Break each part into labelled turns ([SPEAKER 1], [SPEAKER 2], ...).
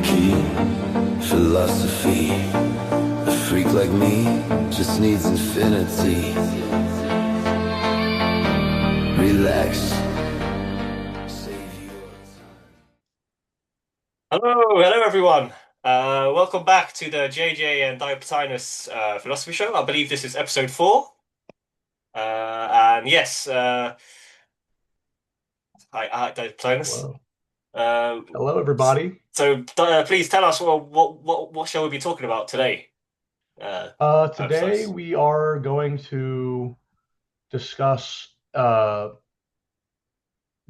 [SPEAKER 1] anarchy, philosophy. A freak like me just needs infinity. Relax. Save your time.
[SPEAKER 2] Hello everyone. Welcome back to the JJ and Dioplatonis Philosophy Show. I believe this is episode 4. And yes, hi Dioplatonis.
[SPEAKER 3] Hello.
[SPEAKER 2] Uh,
[SPEAKER 3] Hello, everybody.
[SPEAKER 2] Please tell us what shall we be talking about today?
[SPEAKER 3] Today
[SPEAKER 2] Dioplatonis?
[SPEAKER 3] we are going to discuss the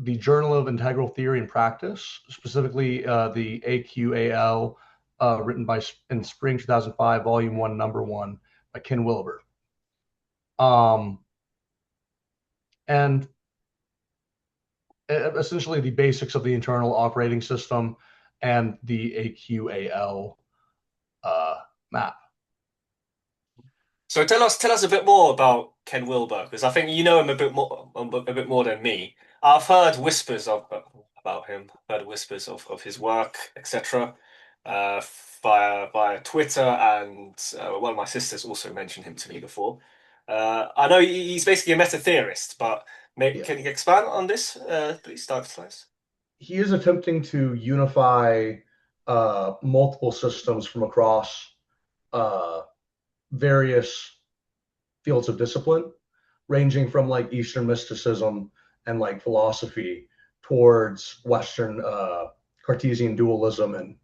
[SPEAKER 3] Journal of Integral Theory and Practice, specifically the AQAL, written in spring 2005, Volume 1, Number 1, by Ken Wilber. And essentially the basics of the internal operating system and the AQAL map.
[SPEAKER 2] So tell us a bit more about Ken Wilber, because I think you know him a bit more than me. I've heard whispers about him, heard whispers of his work, etc. Via Twitter, and one of my sisters also mentioned him to me before. I know he's basically a meta theorist, but
[SPEAKER 3] Yeah.
[SPEAKER 2] can you expand on this, please, Dr. Slice?
[SPEAKER 3] He is attempting to unify multiple systems from across uh, various fields of discipline, ranging from like Eastern mysticism and like philosophy towards Western Cartesian dualism, and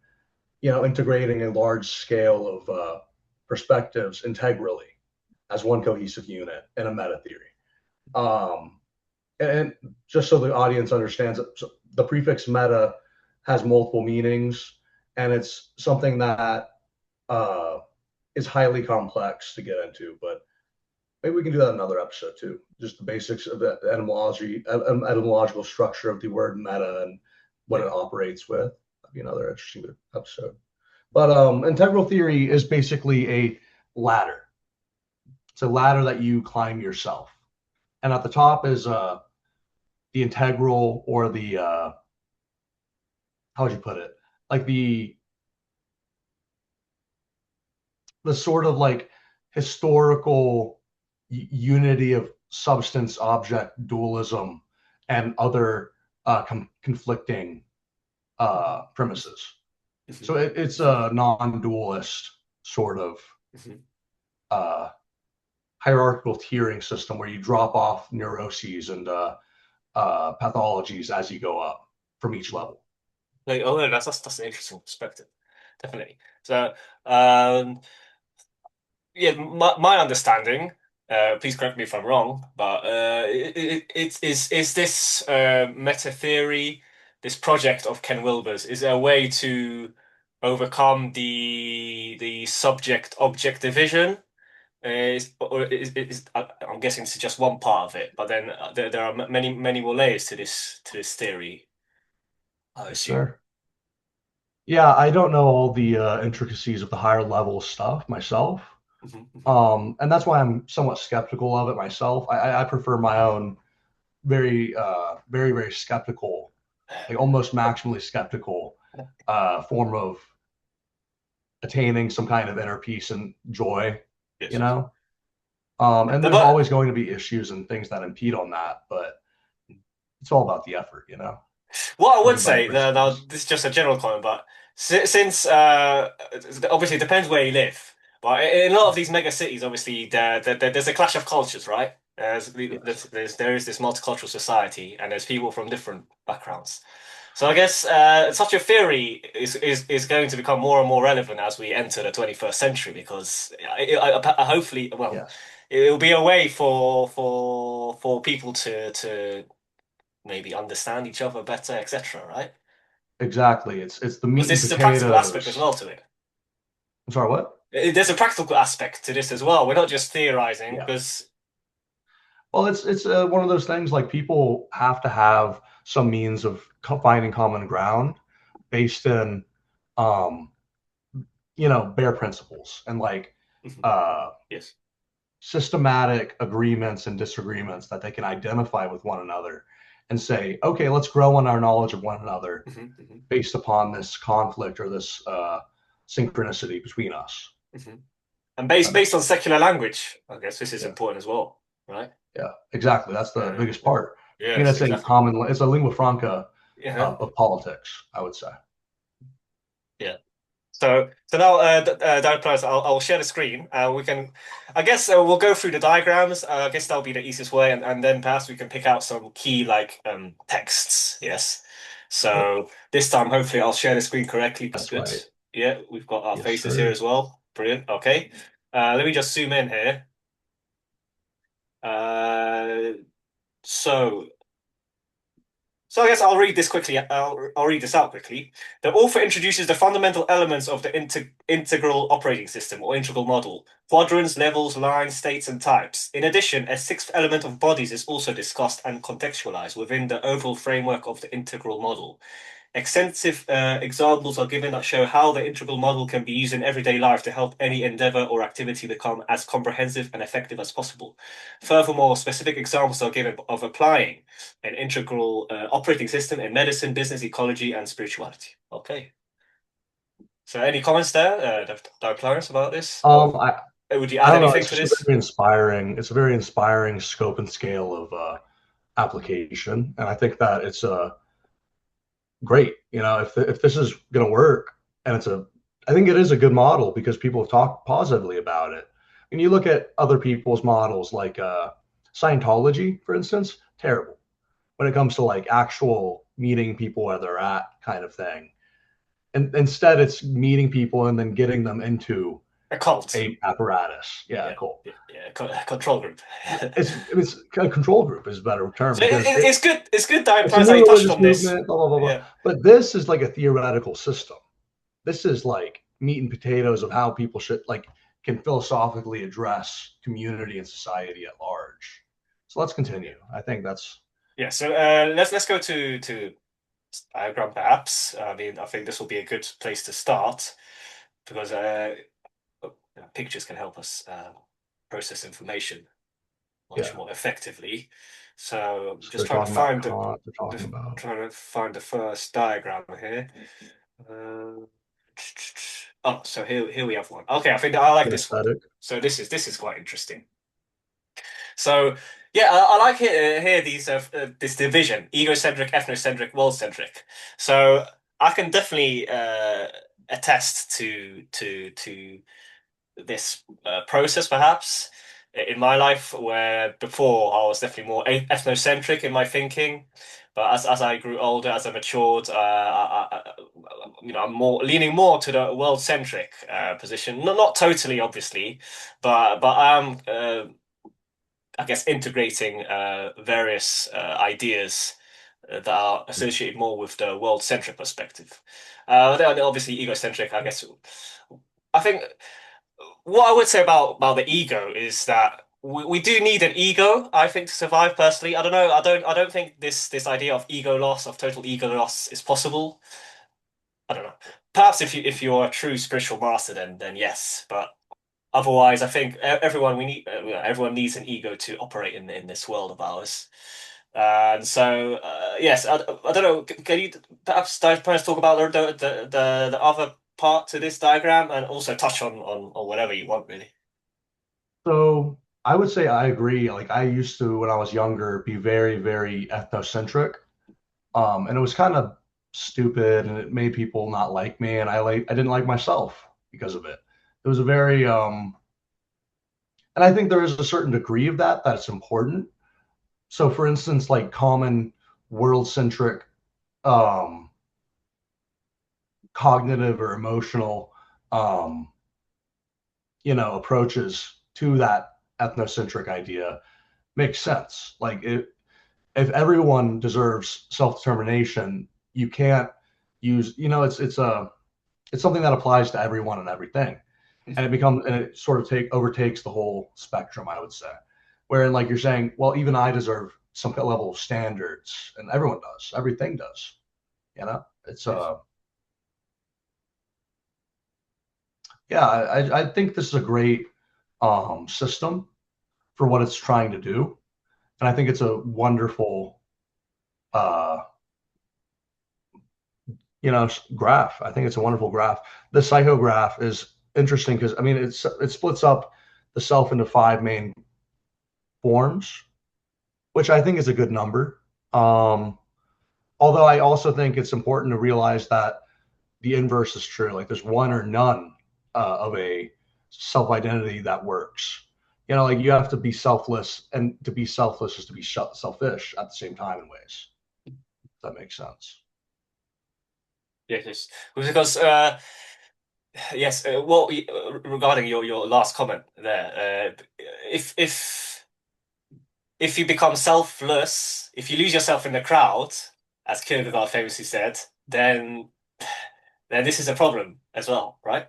[SPEAKER 3] integrating a large scale of perspectives integrally as one cohesive unit in a meta theory. And just so the audience understands, the prefix meta has multiple meanings, and it's something that uh, is highly complex to get into. But maybe we can do that in another episode too. Just the basics of the etymological structure of the word meta and what it operates with. That'd be another interesting episode. But integral theory is basically a ladder. It's a ladder that you climb yourself, and at the top is the integral, or the how would you put it? Like the sort of like historical unity of substance object dualism and other conflicting premises. So it's a non-dualist sort of uh, hierarchical tiering system where you drop off neuroses and pathologies as you go up from each level.
[SPEAKER 2] Like, oh, no, that's an interesting perspective, definitely. So, um, yeah, my understanding. Please correct me if I'm wrong, but is this meta theory, this project of Ken Wilber's, is there a way to overcome the subject object division? I'm guessing this is just one part of it, but then there are many more layers to this theory, I
[SPEAKER 3] Yes,
[SPEAKER 2] assume.
[SPEAKER 3] sir. Yeah, I don't know all the intricacies of the higher level stuff myself. And that's why I'm somewhat skeptical of it myself. I prefer my own very skeptical, like almost maximally skeptical form of attaining some kind of inner peace and joy, you
[SPEAKER 2] Yes.
[SPEAKER 3] know? And there's
[SPEAKER 2] But
[SPEAKER 3] always going to be issues and things that impede on that, but it's all about the effort,
[SPEAKER 2] what I would
[SPEAKER 3] living by the
[SPEAKER 2] say, now
[SPEAKER 3] principles.
[SPEAKER 2] this is just a general comment, but since obviously it depends where you live, but in a lot of these mega cities, obviously there's a clash of cultures, right?
[SPEAKER 3] Yes.
[SPEAKER 2] There is this multicultural society, and there's people from different backgrounds. So I guess such a theory is going to become more and more relevant as we enter the 21st century, because hopefully, well,
[SPEAKER 3] Yes.
[SPEAKER 2] it will be a way for people to maybe understand each other better, etc. Right?
[SPEAKER 3] Exactly. It's the
[SPEAKER 2] Because
[SPEAKER 3] meat and
[SPEAKER 2] this is a practical aspect as
[SPEAKER 3] potatoes.
[SPEAKER 2] well to it.
[SPEAKER 3] I'm sorry, what?
[SPEAKER 2] There's a practical aspect to this as well. We're not just theorizing
[SPEAKER 3] Yeah.
[SPEAKER 2] because
[SPEAKER 3] Well, it's one of those things, like people have to have some means of finding common ground based in, um, bare principles and like
[SPEAKER 2] Mhm.
[SPEAKER 3] uh,
[SPEAKER 2] Yes.
[SPEAKER 3] systematic agreements and disagreements that they can identify with one another. and say, okay, let's grow in our knowledge of one another
[SPEAKER 2] Mhm, mhm,
[SPEAKER 3] based upon this conflict or this synchronicity between us.
[SPEAKER 2] mhm. And based on secular language, I guess this is
[SPEAKER 3] Yeah,
[SPEAKER 2] important as well, right?
[SPEAKER 3] yeah, exactly. That's the biggest part. I mean,
[SPEAKER 2] Yes,
[SPEAKER 3] it's a
[SPEAKER 2] exactly.
[SPEAKER 3] common, it's a lingua franca
[SPEAKER 2] Yeah,
[SPEAKER 3] of politics, I would say.
[SPEAKER 2] yeah. So now, Dioplatos, I'll share the screen. We can, I guess, we'll go through the diagrams. I guess that'll be the easiest way, and then perhaps we can pick out some key like texts. Yes.
[SPEAKER 3] Yep,
[SPEAKER 2] So this time, hopefully, I'll share the screen correctly. That's
[SPEAKER 3] that's
[SPEAKER 2] good.
[SPEAKER 3] right.
[SPEAKER 2] Yeah, we've got our
[SPEAKER 3] Yes,
[SPEAKER 2] faces here
[SPEAKER 3] sir.
[SPEAKER 2] as well. Brilliant. Okay. Let me just zoom in here. Uh, so. So I guess I'll read this quickly. I'll read this out quickly. The author introduces the fundamental elements of the integral operating system or integral model: quadrants, levels, lines, states, and types. In addition, a sixth element of bodies is also discussed and contextualized within the overall framework of the integral model. Extensive examples are given that show how the integral model can be used in everyday life to help any endeavor or activity become as comprehensive and effective as possible. Furthermore, specific examples are given of applying an integral operating system in medicine, business, ecology, and spirituality. Okay. So, any comments there, Clarence, about this? Or
[SPEAKER 3] I
[SPEAKER 2] would you
[SPEAKER 3] I
[SPEAKER 2] add
[SPEAKER 3] don't know.
[SPEAKER 2] anything
[SPEAKER 3] It's
[SPEAKER 2] to
[SPEAKER 3] just a
[SPEAKER 2] this?
[SPEAKER 3] very inspiring. It's a very inspiring scope and scale of application, and I think that it's great. You know, if this is going to work, and I think it is a good model because people have talked positively about it. And you look at other people's models, like Scientology, for instance, terrible when it comes to like actual meeting people where they're at, kind of thing. And instead, it's meeting people and then getting them into
[SPEAKER 2] A cult.
[SPEAKER 3] a apparatus. Yeah,
[SPEAKER 2] Yeah,
[SPEAKER 3] cool.
[SPEAKER 2] yeah, yeah. Control group.
[SPEAKER 3] It's a control group is a better term
[SPEAKER 2] So
[SPEAKER 3] because
[SPEAKER 2] it's good. It's good that
[SPEAKER 3] it's a
[SPEAKER 2] Clarence that
[SPEAKER 3] new
[SPEAKER 2] you touched
[SPEAKER 3] religious
[SPEAKER 2] on this.
[SPEAKER 3] movement, blah blah blah blah.
[SPEAKER 2] Yeah.
[SPEAKER 3] But this is like a theoretical system. This is like meat and potatoes of how people should like can philosophically address community and society at large. So let's continue. I think that's
[SPEAKER 2] Yeah, so let's go to diagram perhaps. I mean, I think this will be a good place to start because pictures can help us process information much
[SPEAKER 3] yeah.
[SPEAKER 2] more effectively. So I'm
[SPEAKER 3] So
[SPEAKER 2] just
[SPEAKER 3] they're
[SPEAKER 2] trying to
[SPEAKER 3] talking about
[SPEAKER 2] find
[SPEAKER 3] Kant. They're talking about
[SPEAKER 2] the first diagram here. Oh, so here we have one. Okay, I think I like this one.
[SPEAKER 3] kinesthetic.
[SPEAKER 2] So this is quite interesting. So yeah, I like here these this division: egocentric, ethnocentric, world-centric. So I can definitely attest to this process, perhaps in my life, where before I was definitely more ethnocentric in my thinking, but as I grew older, as I matured, I'm more leaning more to the world-centric position. Not totally, obviously, but I'm I guess integrating various ideas that are associated more with the world-centric perspective. Then obviously egocentric, I guess. I think what I would say about the ego is that we do need an ego, I think, to survive personally. I don't know. I don't think this idea of ego loss, of total ego loss is possible. I don't know. Perhaps if you're a true spiritual master, then yes. But otherwise, I think everyone needs an ego to operate in this world of ours. And so, yes, I don't know. Can you perhaps talk about the other part to this diagram and also touch on whatever you want, really?
[SPEAKER 3] So I would say I agree. Like I used to when I was younger be very, very ethnocentric. And it was kind of stupid and it made people not like me. And I didn't like myself because of it. It was a very and I think there is a certain degree of that that's important. So for instance, like common world centric um cognitive or emotional um approaches to that ethnocentric idea makes sense. Like if everyone deserves self-determination, you can't use, it's something that applies to everyone and everything. And it sort of overtakes the whole spectrum, I would say. Wherein like you're saying, well, even I deserve some level of standards, and everyone does, everything does. It's
[SPEAKER 2] Yes.
[SPEAKER 3] yeah, I think this is a great system for what it's trying to do. And I think it's a wonderful uh, graph. I think it's a wonderful graph. The psychograph is interesting because I mean it splits up the self into five main forms, which I think is a good number. Although I also think it's important to realize that the inverse is true. Like there's one or none of a self identity that works. Like you have to be selfless, and to be selfless is to be selfish at the same time in ways. If that makes sense.
[SPEAKER 2] Yes, because yes, well, regarding your last comment there, if you become selfless, if you lose yourself in the crowd, as Kierkegaard famously said, then this is a problem as well, right?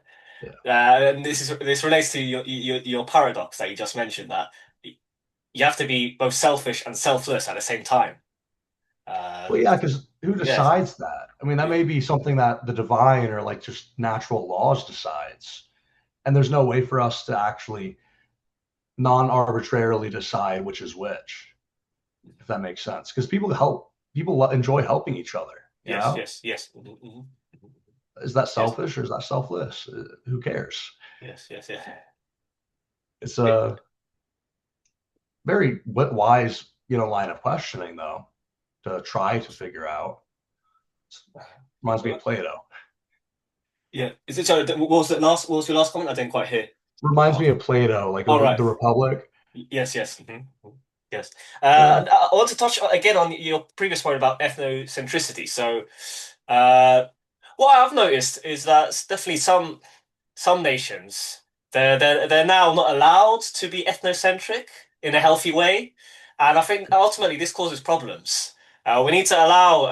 [SPEAKER 3] Yeah.
[SPEAKER 2] And this relates to your paradox that you just mentioned, that you have to be both selfish and selfless at the same time.
[SPEAKER 3] Well, yeah, because who
[SPEAKER 2] Yes,
[SPEAKER 3] decides that? I mean, that may be something that the divine or like just natural laws decides, and there's no way for us to actually non-arbitrarily decide which is which, if that makes sense. Because people enjoy helping each other.
[SPEAKER 2] yes.
[SPEAKER 3] Is that
[SPEAKER 2] Yes,
[SPEAKER 3] selfish or is that selfless? Who cares?
[SPEAKER 2] yes.
[SPEAKER 3] It's
[SPEAKER 2] Yeah.
[SPEAKER 3] a very wise, line of questioning though, to try to figure out. Reminds me of Plato.
[SPEAKER 2] Yeah. Is it sorry? What was your last comment? I didn't quite hear.
[SPEAKER 3] Reminds me of Plato, like
[SPEAKER 2] All right.
[SPEAKER 3] the Republic.
[SPEAKER 2] Yes. Yes.
[SPEAKER 3] Yeah.
[SPEAKER 2] I want to touch again on your previous point about ethnocentricity. So, uh, what I've noticed is that definitely some nations they're now not allowed to be ethnocentric in a healthy way, and I think ultimately this causes problems. We need to allow,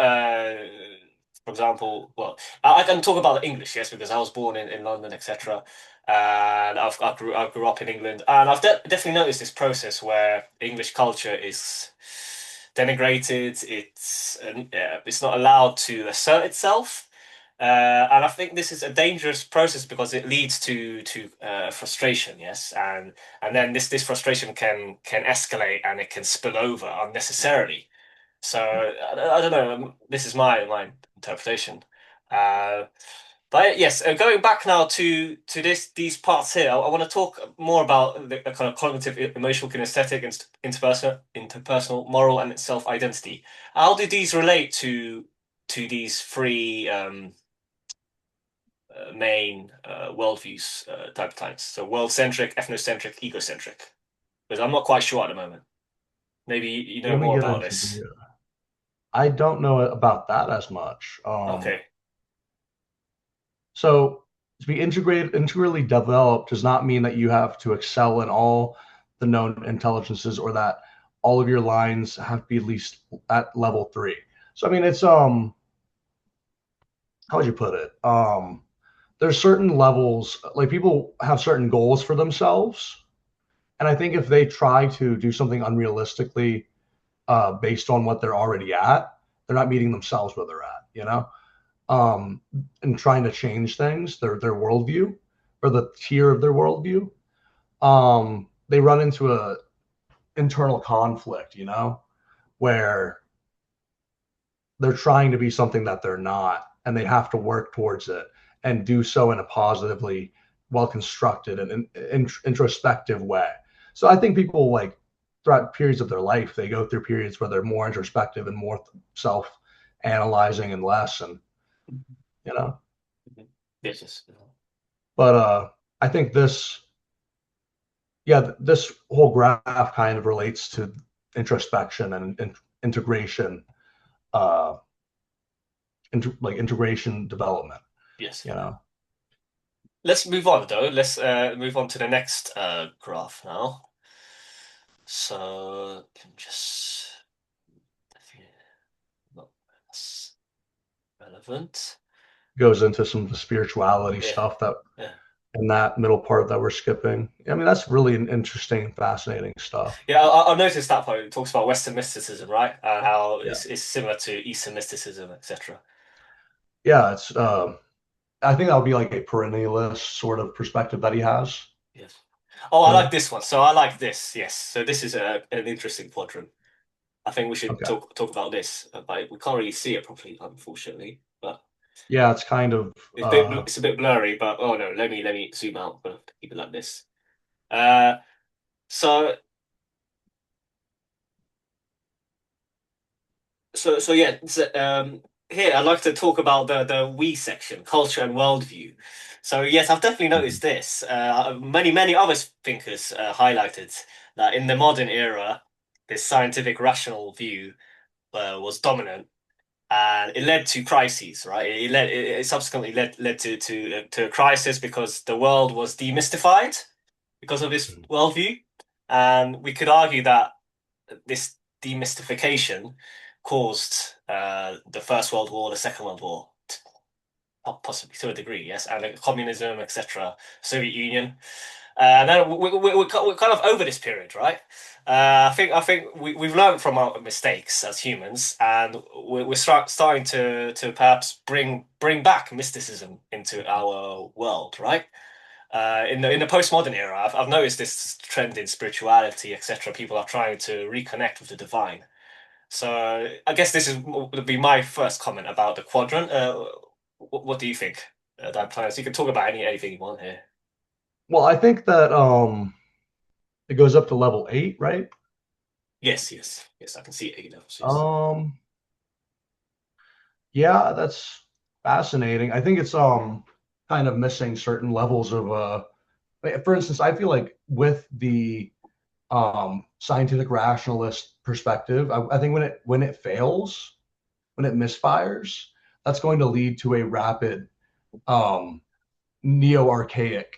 [SPEAKER 2] for example, well, I can talk about English, yes, because I was born in London, etc. And I grew up in England, and I've definitely noticed this process where English culture is denigrated. It's not allowed to assert itself. And I think this is a dangerous process because it leads to frustration, yes, and then this frustration can escalate and it can spill over unnecessarily. So I don't know. This is my interpretation. Uh, but yes, going back now to these parts here, I want to talk more about the kind of cognitive, emotional, kinesthetic, and interpersonal, moral, and self-identity. How do these relate to these three main worldviews type of times? So world-centric, ethnocentric, egocentric. Because I'm not quite sure at the moment. Maybe you know
[SPEAKER 3] Let me
[SPEAKER 2] more
[SPEAKER 3] get
[SPEAKER 2] about
[SPEAKER 3] into
[SPEAKER 2] this.
[SPEAKER 3] I don't know about that as much.
[SPEAKER 2] Okay.
[SPEAKER 3] So to be integrally developed does not mean that you have to excel in all the known intelligences or that all of your lines have to be at least at level 3. So I mean it's how would you put it? There's certain levels, like people have certain goals for themselves. And I think if they try to do something unrealistically based on what they're already at, they're not meeting themselves where they're at. And trying to change things, their worldview or the tier of their worldview, they run into a internal conflict, where they're trying to be something that they're not, and they have to work towards it and do so in a positively well constructed and introspective way. So I think people like throughout periods of their life, they go through periods where they're more introspective and more self analyzing and less, and you know
[SPEAKER 2] Yes.
[SPEAKER 3] but I think this whole graph kind of relates to introspection and integration, uh like integration development.
[SPEAKER 2] Yes.
[SPEAKER 3] you know
[SPEAKER 2] Let's move on though. Let's move on to the next graph now. So can just not that's relevant.
[SPEAKER 3] Goes into some of the spirituality
[SPEAKER 2] Yeah.
[SPEAKER 3] stuff that
[SPEAKER 2] Yeah.
[SPEAKER 3] in that middle part that we're skipping. I mean, that's really an interesting, fascinating stuff.
[SPEAKER 2] Yeah, I've noticed that point. It talks about Western mysticism, right? And how
[SPEAKER 3] Yeah,
[SPEAKER 2] it's similar to Eastern mysticism, etc.
[SPEAKER 3] yeah. It's I think that would be like a perennialist sort of perspective that he has.
[SPEAKER 2] Yes. Oh, I
[SPEAKER 3] You
[SPEAKER 2] like
[SPEAKER 3] know,
[SPEAKER 2] this one. So I like this. Yes. So this is an interesting quadrant. I think we should
[SPEAKER 3] Okay.
[SPEAKER 2] talk about this, but we can't really see it properly, unfortunately. But
[SPEAKER 3] Yeah, it's kind of
[SPEAKER 2] it's a bit blurry. But oh no, let me zoom out. I'm gonna keep it like this. Uh, so yeah. Here I'd like to talk about the we section, culture and worldview. So yes, I've definitely noticed this. Many other thinkers highlighted that in the modern era, this scientific rational view was dominant, and it led to crises. Right, it subsequently led to a crisis because the world was demystified because of this worldview, and we could argue that this demystification caused the First World War, the Second World War, possibly to a degree, yes, and communism, etc., Soviet Union. Now we're kind of over this period, right? I think we've learned from our mistakes as humans, and we're starting to perhaps bring back mysticism into our world, right? In the postmodern era, I've noticed this trend in spirituality, etc. People are trying to reconnect with the divine. So I guess this would be my first comment about the quadrant. What do you think, Dioplatonis? You can talk about anything you want here.
[SPEAKER 3] well, I think that it goes up to level 8, right?
[SPEAKER 2] Yes. I can see 8 levels. Yes.
[SPEAKER 3] Yeah, that's fascinating. I think it's kind of missing certain levels of for instance, I feel like with the scientific rationalist perspective, I think when it fails, when it misfires, that's going to lead to a rapid um neo-archaic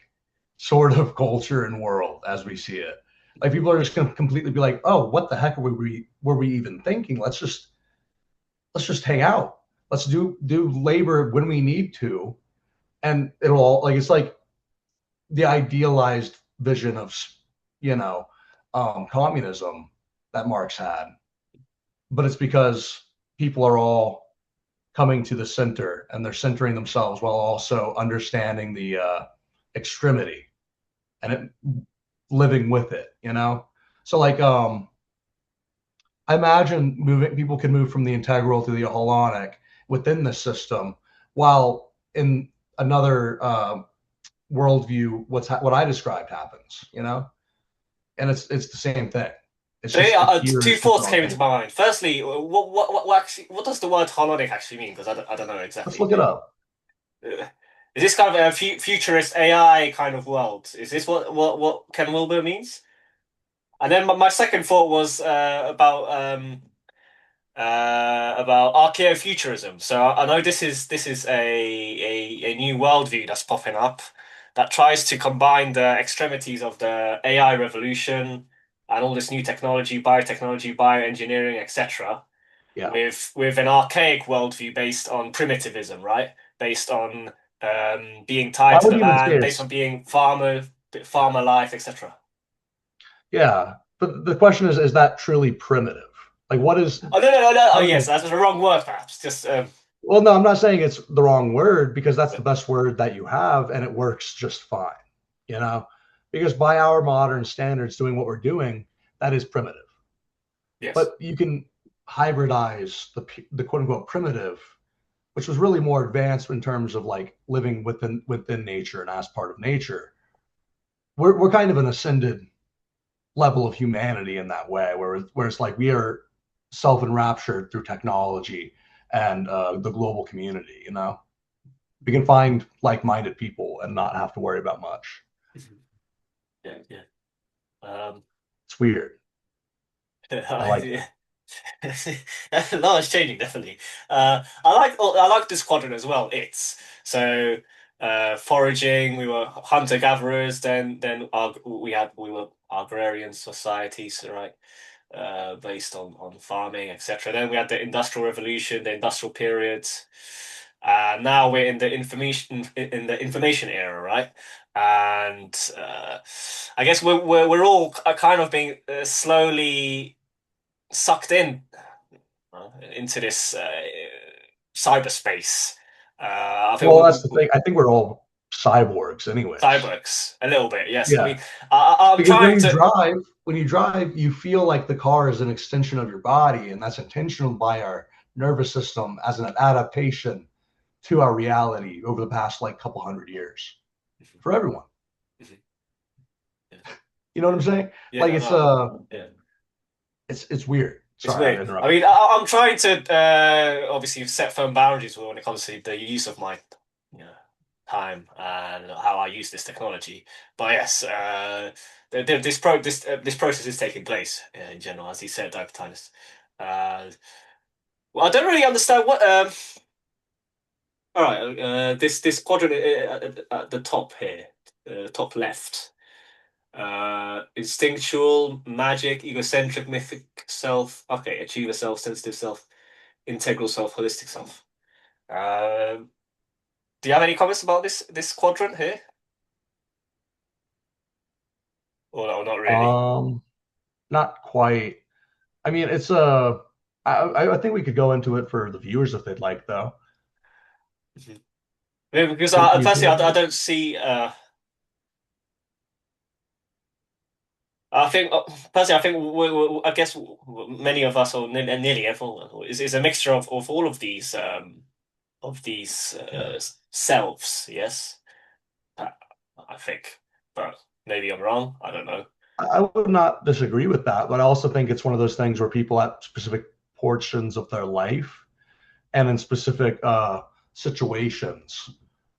[SPEAKER 3] sort of culture and world as we see it. Like people are just going to completely be like, "Oh, what the heck were we even thinking? Let's just hang out. Let's do labor when we need to." And it'll all like it's like the idealized vision of you know communism that Marx had, but it's because people are all coming to the center and they're centering themselves while also understanding the extremity and it, living with it. So like I imagine moving people can move from the integral to the holonic within the system, while in another worldview, what I described happens, and it's the same thing. It's
[SPEAKER 2] So
[SPEAKER 3] just
[SPEAKER 2] yeah, two
[SPEAKER 3] appears
[SPEAKER 2] thoughts
[SPEAKER 3] different on
[SPEAKER 2] came into
[SPEAKER 3] paper.
[SPEAKER 2] my mind. Firstly, what does the word holonic actually mean? Because I don't know
[SPEAKER 3] Let's
[SPEAKER 2] exactly.
[SPEAKER 3] look it up.
[SPEAKER 2] Is this kind of a futurist AI kind of world? Is this what Ken Wilber means? And then my second thought was about archaeofuturism. So I know this is a new worldview that's popping up that tries to combine the extremities of the AI revolution and all this new technology, biotechnology, bioengineering, etc.,
[SPEAKER 3] Yeah,
[SPEAKER 2] with an archaic worldview based on primitivism, right? Based on being
[SPEAKER 3] I
[SPEAKER 2] tied to
[SPEAKER 3] would
[SPEAKER 2] the
[SPEAKER 3] even say
[SPEAKER 2] land, based
[SPEAKER 3] it's
[SPEAKER 2] on being
[SPEAKER 3] yeah,
[SPEAKER 2] farmer life, etc.
[SPEAKER 3] yeah. But the question is that truly primitive? Like, what is
[SPEAKER 2] Oh no! Oh
[SPEAKER 3] how
[SPEAKER 2] yes,
[SPEAKER 3] do
[SPEAKER 2] that's the wrong word, perhaps. Just
[SPEAKER 3] well, no, I'm not saying it's the wrong word because that's the best word that you have and it works just fine, you know? Because by our modern standards, doing what we're doing, that is primitive.
[SPEAKER 2] yes.
[SPEAKER 3] But you can hybridize the quote unquote primitive, which was really more advanced in terms of like living within nature and as part of nature. We're kind of an ascended level of humanity in that way, where it's like we are self-enraptured through technology and the global community. We can find like-minded people and not have to worry about much.
[SPEAKER 2] Yeah. Um,
[SPEAKER 3] It's weird. I like it.
[SPEAKER 2] yeah. No, it's changing definitely. I like this quadrant as well. It's so foraging. We were hunter gatherers. Then we were agrarian societies, right? Based on farming, etc. Then we had the industrial revolution, the industrial period. Now we're in the information era, right? And I guess we're all kind of being slowly sucked in into this cyberspace. I think
[SPEAKER 3] Well, that's the thing. I think we're all cyborgs, anyways.
[SPEAKER 2] cyborgs a little bit. Yes, I
[SPEAKER 3] Yeah,
[SPEAKER 2] mean I'm
[SPEAKER 3] because when
[SPEAKER 2] trying
[SPEAKER 3] you
[SPEAKER 2] to.
[SPEAKER 3] drive, when you drive, you feel like the car is an extension of your body, and that's intentional by our nervous system as an adaptation to our reality over the past like couple hundred years for everyone.
[SPEAKER 2] Yeah.
[SPEAKER 3] You know what I'm saying?
[SPEAKER 2] Yeah,
[SPEAKER 3] Like
[SPEAKER 2] yeah.
[SPEAKER 3] It's weird.
[SPEAKER 2] It's
[SPEAKER 3] Sorry, I
[SPEAKER 2] weird. I
[SPEAKER 3] interrupted.
[SPEAKER 2] mean, I'm trying to obviously set firm boundaries when it comes to the use of my, you know, time and how I use this technology. But yes, this process is taking place in general, as he said, Dioplatonis. Well, I don't really understand what. All right, this quadrant at the top here, top left. Instinctual, magic, egocentric, mythic self. Okay, achiever self, sensitive self, integral self, holistic self. Do you have any comments about this quadrant here? Or not really?
[SPEAKER 3] Not quite. I mean, it's a. I think we could go into it for the viewers if they'd like, though.
[SPEAKER 2] Mhm. Yeah, because
[SPEAKER 3] Can you
[SPEAKER 2] personally,
[SPEAKER 3] feel
[SPEAKER 2] I
[SPEAKER 3] it?
[SPEAKER 2] don't see. I think personally, I think I guess many of us, or nearly everyone, is a mixture of all of these
[SPEAKER 3] Yeah.
[SPEAKER 2] selves. Yes, I I think, but maybe I'm wrong. I don't know.
[SPEAKER 3] I would not disagree with that, but I also think it's one of those things where people at specific portions of their life and in specific situations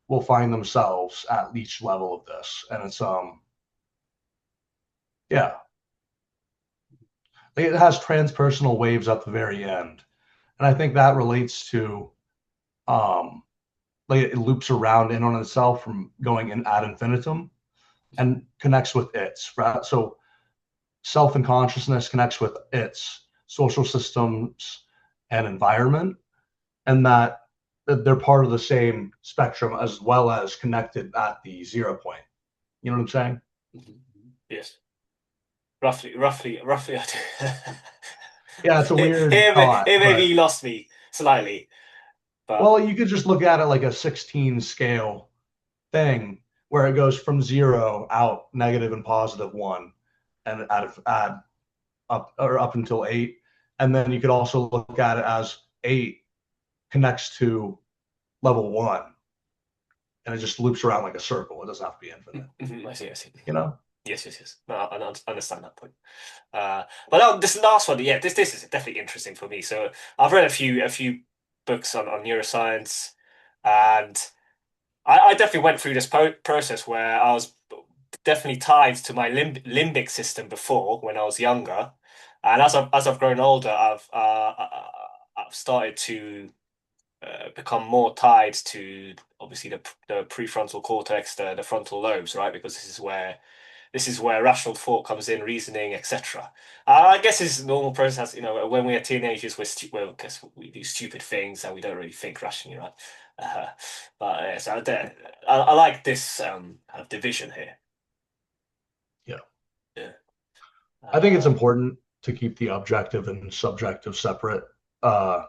[SPEAKER 3] will find themselves at each level of this, and it's yeah, it has transpersonal waves at the very end, and I think that relates to um like it loops around in on itself from going in ad infinitum and connects with its right. So self and consciousness connects with its social systems and environment, and that they're part of the same spectrum as well as connected at the 0 point. You know what I'm saying?
[SPEAKER 2] Mhm. Yes, roughly. I do.
[SPEAKER 3] Yeah, it's a weird thought,
[SPEAKER 2] Here maybe
[SPEAKER 3] but
[SPEAKER 2] you lost me slightly, but
[SPEAKER 3] well, you could just look at it like a 16 scale thing where it goes from 0 out, negative and positive one, and add up or up until 8. And then you could also look at it as 8 connects to level 1, and it just loops around like a circle. It doesn't have to be infinite,
[SPEAKER 2] I see, I see.
[SPEAKER 3] you know?
[SPEAKER 2] Yes. No, I understand that point. But this last one, yeah, this is definitely interesting for me. So I've read a few books on neuroscience, and I definitely went through this process where I was definitely tied to my limbic system before when I was younger, and as I've grown older, I've started to become more tied to obviously the prefrontal cortex, the frontal lobes, right? Because this is where rational thought comes in, reasoning, etc. I guess it's a normal process. You know, when we are teenagers, well, I guess we do stupid things and we don't really think rationally, right? Uh, but so I like this kind of division here.
[SPEAKER 3] Yeah.
[SPEAKER 2] Yeah.
[SPEAKER 3] I think it's
[SPEAKER 2] Uh,
[SPEAKER 3] important to keep the objective and subjective separate uh,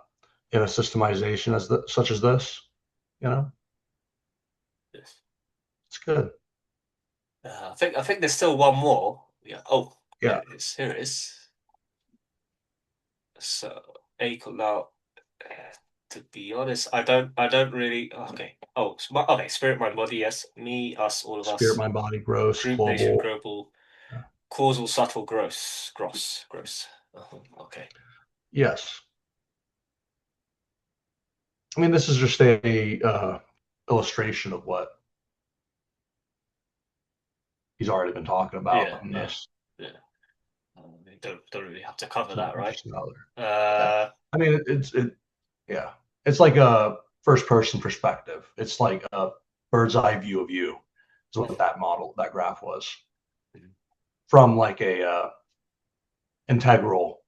[SPEAKER 3] in a systemization such as this. You know,
[SPEAKER 2] yes.
[SPEAKER 3] it's good.
[SPEAKER 2] I think there's still one more. Yeah. Oh, there
[SPEAKER 3] Yeah.
[SPEAKER 2] it is. Here it is. So equal now. To be honest, I don't really. Okay. Oh, okay. Spirit, mind, body. Yes. Me, us, all of
[SPEAKER 3] Spirit,
[SPEAKER 2] us.
[SPEAKER 3] mind, body, gross,
[SPEAKER 2] Group, nation,
[SPEAKER 3] global.
[SPEAKER 2] global, causal, subtle, gross. Okay.
[SPEAKER 3] Yes. I mean, this is just a illustration of what he's already been talking about in
[SPEAKER 2] Yeah.
[SPEAKER 3] this.
[SPEAKER 2] Yeah. You don't really have to cover
[SPEAKER 3] So
[SPEAKER 2] that, right?
[SPEAKER 3] just another. Yeah.
[SPEAKER 2] Uh,
[SPEAKER 3] I mean, yeah. It's like a first person perspective. It's like a bird's eye view of you, is what that graph was from like a integral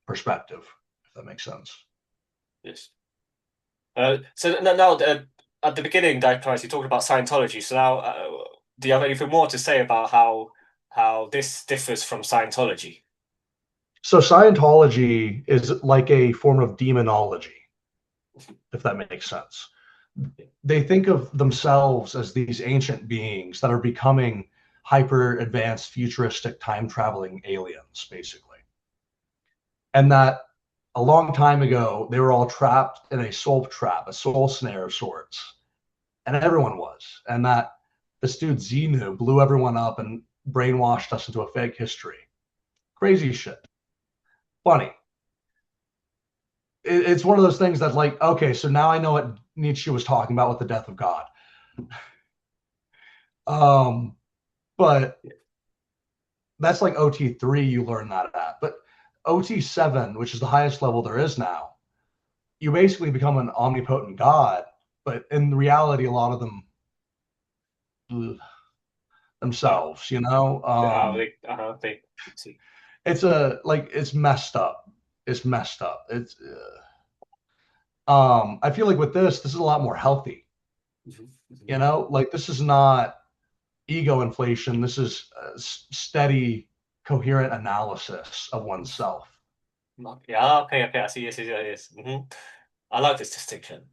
[SPEAKER 3] perspective, if that makes sense.
[SPEAKER 2] yes. So now at the beginning, Dioplatonis, you talked about Scientology. So now, do you have anything more to say about how this differs from Scientology?
[SPEAKER 3] So Scientology is like a form of demonology, if that makes sense. They think of themselves as these ancient beings that are becoming hyper advanced futuristic time traveling aliens, basically. And that a long time ago, they were all trapped in a soul trap, a soul snare of sorts. And everyone was. And that this dude Xenu blew everyone up and brainwashed us into a fake history. Crazy shit. Funny. It's one of those things that's like, okay, so now I know what Nietzsche was talking about with the death of God. But that's like OT3, you learn that at. But OT7, which is the highest level there is now, you basically become an omnipotent God. But in reality, a lot of them themselves, you know. It's messed up. It's messed up. I feel like with this is a lot more healthy. You know, like this is not ego inflation. This is a steady, coherent analysis of oneself.
[SPEAKER 2] Yeah, okay, I see. Yes. I like this distinction.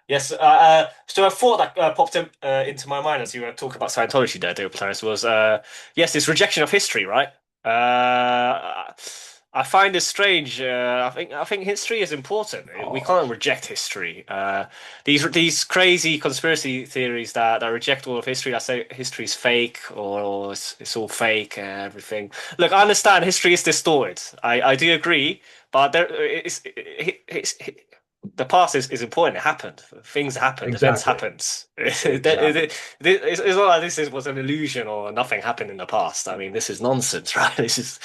[SPEAKER 2] Yes, so a thought that popped into my mind as you were talking about Scientology there, Dioplatonis, was yes, this rejection of history, right? I find this strange. I think history is important. We can't reject history. These crazy conspiracy theories that reject all of history, that say history is fake or it's all fake and everything. Look, I understand history is distorted. I do agree, but the past is important. It happened. Things happened. Events happened. Exactly. It's not like this was an illusion or nothing happened in the past. I mean, this is nonsense, right? This is,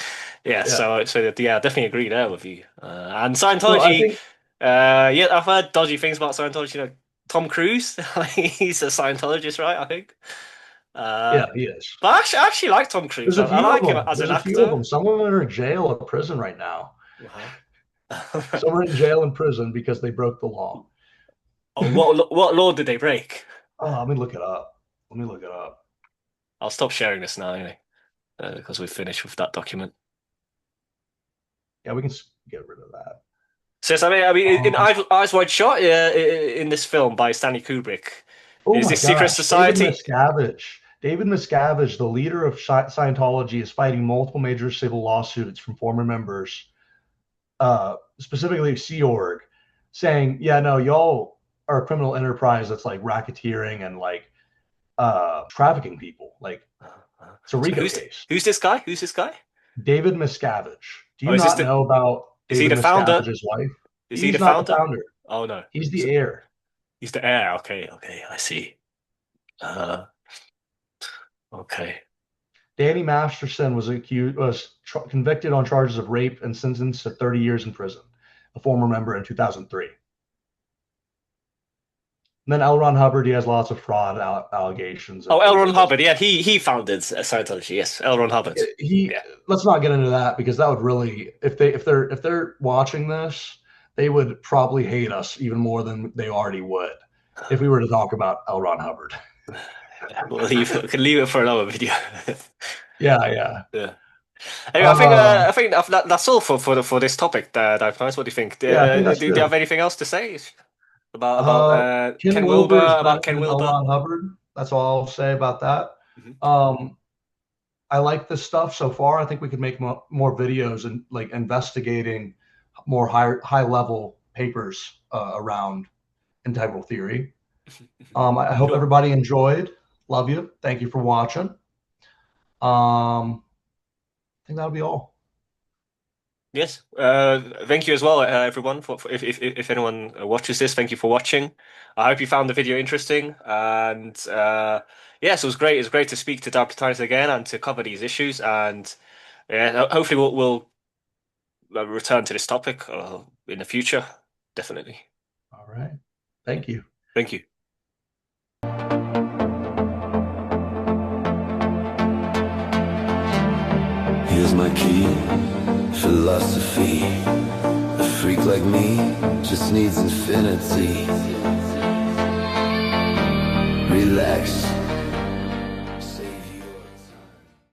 [SPEAKER 2] So I definitely agree there with you. And Scientology, I've heard dodgy things about Scientology. You know, Tom Cruise, he's a Scientologist, right? I think.
[SPEAKER 3] Yeah, he is.
[SPEAKER 2] But I actually like Tom Cruise. I like him as an actor. There's a few of them.
[SPEAKER 3] Some of them are in jail or prison right now. Some are in jail and prison because they broke the law.
[SPEAKER 2] Oh, what law did they break?
[SPEAKER 3] Oh, let me look it up.
[SPEAKER 2] I'll stop sharing this now anyway, because we've finished with that document.
[SPEAKER 3] Yeah, we can get rid of that.
[SPEAKER 2] So I mean, in Eyes Wide Shut, in this film by Stanley Kubrick, is this secret society?
[SPEAKER 3] David Miscavige, the leader of Scientology, is fighting multiple major civil lawsuits from former members. Specifically Sea Org, saying, yeah, no, y'all are a criminal enterprise that's like racketeering and like trafficking people. Like it's a RICO case.
[SPEAKER 2] Who's this guy?
[SPEAKER 3] David Miscavige. Do you not know about David Miscavige's wife?
[SPEAKER 2] Is he the founder?
[SPEAKER 3] The founder.
[SPEAKER 2] Oh no.
[SPEAKER 3] He's the heir.
[SPEAKER 2] He's the heir. Okay, I see. Okay.
[SPEAKER 3] Danny Masterson was convicted on charges of rape and sentenced to 30 years in prison, a former member in 2003. And then L. Ron Hubbard, he has lots of fraud allegations.
[SPEAKER 2] Oh, L. Ron Hubbard, yeah, he founded Scientology. Yes, L. Ron Hubbard.
[SPEAKER 3] Let's not get into that because that would really, if they're watching this, they would probably hate us even more than they already would if we were to talk about L. Ron Hubbard.
[SPEAKER 2] We can leave it for another video.
[SPEAKER 3] Yeah.
[SPEAKER 2] Anyway, I think that's all for this topic. What do you think? Do you have anything else to say about Ken Wilber? About Ken Wilber,
[SPEAKER 3] Ron Hubbard. That's all I'll say about that. I like this stuff so far. I think we could make more videos and like investigating more high level papers around integral theory. I hope everybody enjoyed. Love you. Thank you for watching. I think that'll be all.
[SPEAKER 2] Yes. Thank you as well, everyone. For if anyone watches this, thank you for watching. I hope you found the video interesting. And yes, it was great. It's great to speak to Dioplatonis again and to cover these issues. And hopefully we'll return to this topic in the future. Definitely.
[SPEAKER 3] All right. Thank you.
[SPEAKER 2] Thank you.
[SPEAKER 1] Here's my key, philosophy. A freak like me just needs infinity. Relax.